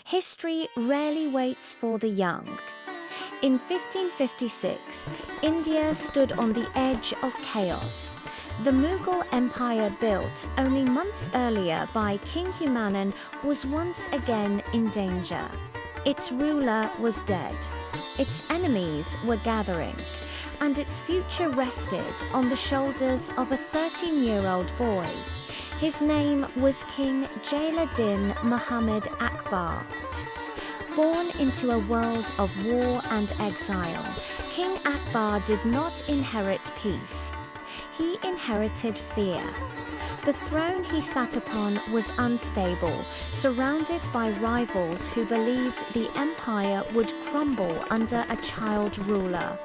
History rarely waits for the young. In 1556, India stood on the edge of chaos. The Mughal Empire, built only months earlier by King Humayun, was once again in danger. Its ruler was dead. Its enemies were gathering, and its future rested on the shoulders of a 13-year-old boy. His name was King Jalaluddin Muhammad Akbar. Born into a world of war and exile, King Akbar did not inherit peace. He inherited fear. The throne he sat upon was unstable, surrounded by rivals who believed the empire would crumble under a child ruler.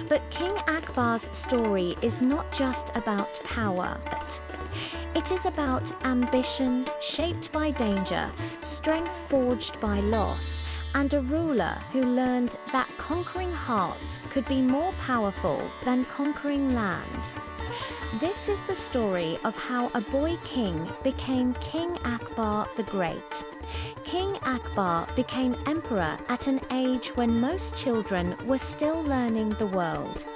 But King Akbar's story is not just about power. It is about ambition shaped by danger, strength forged by loss, and a ruler who learned that conquering hearts could be more powerful than conquering land. This is the story of how a boy king became King Akbar the Great. King Akbar became emperor at an age when most children were still learning the world.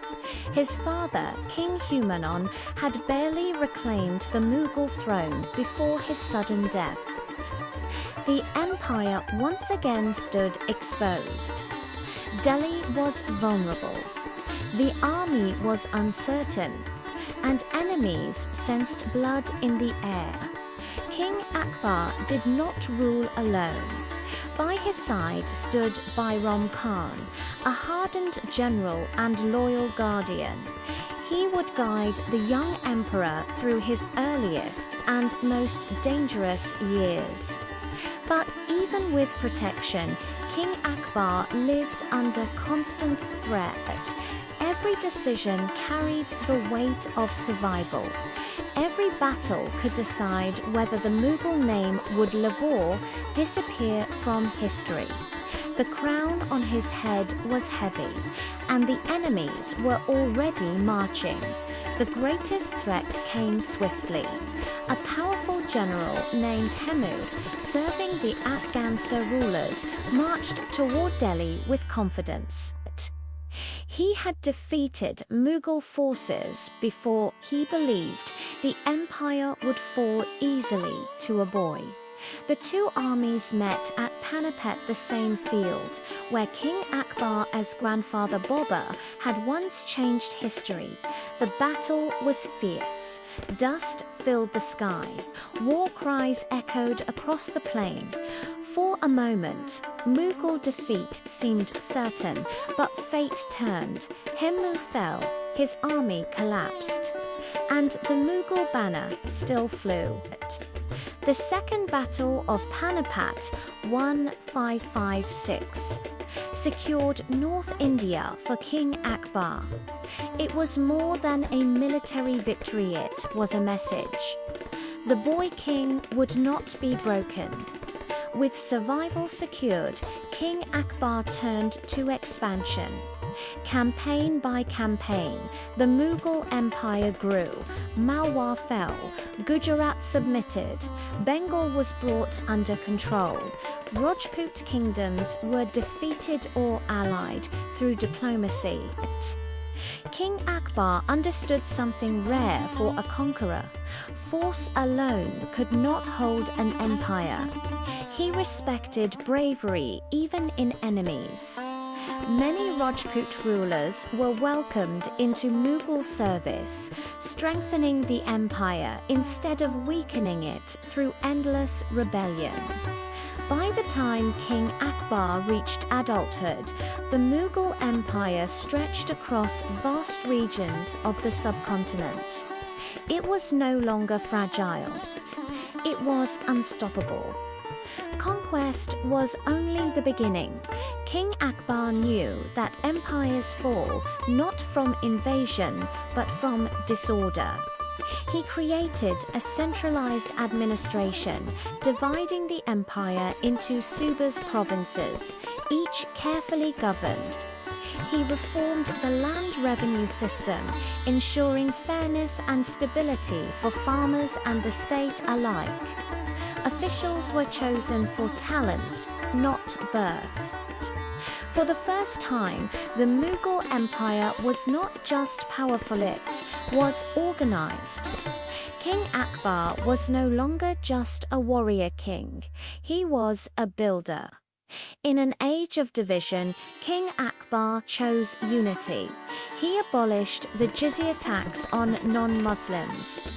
His father, King Humayun, had barely reclaimed the Mughal throne before his sudden death. The empire once again stood exposed. Delhi was vulnerable. The army was uncertain, and enemies sensed blood in the air. King Akbar did not rule alone. By his side stood Bairam Khan, a hardened general and loyal guardian. He would guide the young emperor through his earliest and most dangerous years. But even with protection, King Akbar lived under constant threat. Every decision carried the weight of survival. Every battle could decide whether the Mughal name would live or disappear from history. The crown on his head was heavy, and the enemies were already marching. The greatest threat came swiftly. A powerful general named Hemu, serving the Afghan rulers, marched toward Delhi with confidence. He had defeated Mughal forces before he believed the empire would fall easily to a boy. The two armies met at Panipat, the same field where King Akbar's grandfather Babur had once changed history. The battle was fierce. Dust filled the sky. War cries echoed across the plain. For a moment, Mughal defeat seemed certain, but fate turned. Hemu fell, his army collapsed, and the Mughal banner still flew. The Second Battle of Panipat, 1556, secured North India for King Akbar. It was more than a military victory, it was a message. The boy king would not be broken. With survival secured, King Akbar turned to expansion. Campaign by campaign, the Mughal Empire grew. Malwa fell, Gujarat submitted, Bengal was brought under control. Rajput kingdoms were defeated or allied through diplomacy. King Akbar understood something rare for a conqueror. Force alone could not hold an empire. He respected bravery even in enemies. Many Rajput rulers were welcomed into Mughal service, strengthening the empire instead of weakening it through endless rebellion. By the time King Akbar reached adulthood, the Mughal Empire stretched across vast regions of the subcontinent. It was no longer fragile. It was unstoppable. Conquest was only the beginning. King Akbar knew that empires fall not from invasion, but from disorder. He created a centralized administration, dividing the empire into subas, provinces, each carefully governed. He reformed the land revenue system, ensuring fairness and stability for farmers and the state alike. officials were chosen for talent, not birth. For the first time, the Mughal Empire was not just powerful, it was organized. King Akbar was no longer just a warrior king, he was a builder. In an age of division, King Akbar chose unity. He abolished the jizya tax on non-Muslims.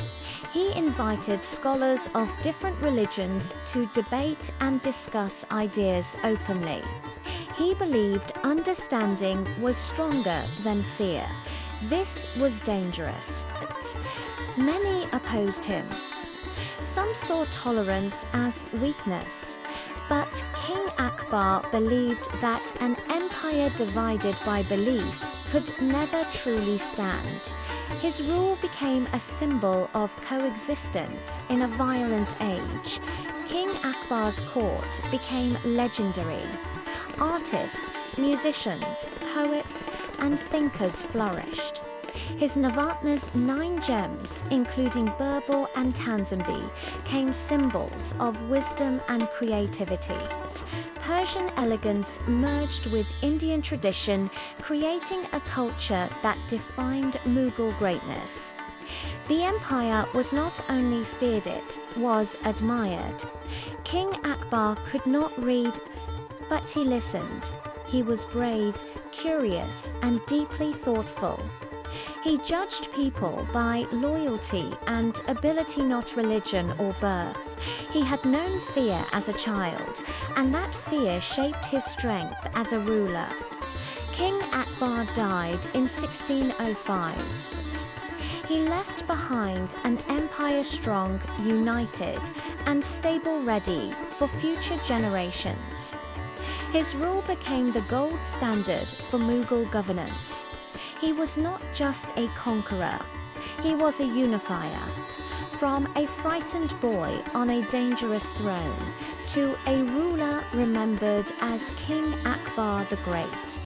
He invited scholars of different religions to debate and discuss ideas openly. He believed understanding was stronger than fear. This was dangerous. Many opposed him. Some saw tolerance as weakness. But King Akbar believed that an empire divided by belief could never truly stand. His rule became a symbol of coexistence in a violent age. King Akbar's court became legendary. Artists, musicians, poets, and thinkers flourished. His Navatna's 9 gems, including Birbal and Tanzimbi, became symbols of wisdom and creativity. Persian elegance merged with Indian tradition, creating a culture that defined Mughal greatness. The empire was not only feared, it was admired. King Akbar could not read, but he listened. He was brave, curious, and deeply thoughtful. He judged people by loyalty and ability, not religion or birth. He had known fear as a child, and that fear shaped his strength as a ruler. King Akbar died in 1605. He left behind an empire strong, united, and stable, ready for future generations. His rule became the gold standard for Mughal governance. He was not just a conqueror, he was a unifier. From a frightened boy on a dangerous throne to a ruler remembered as King Akbar the Great.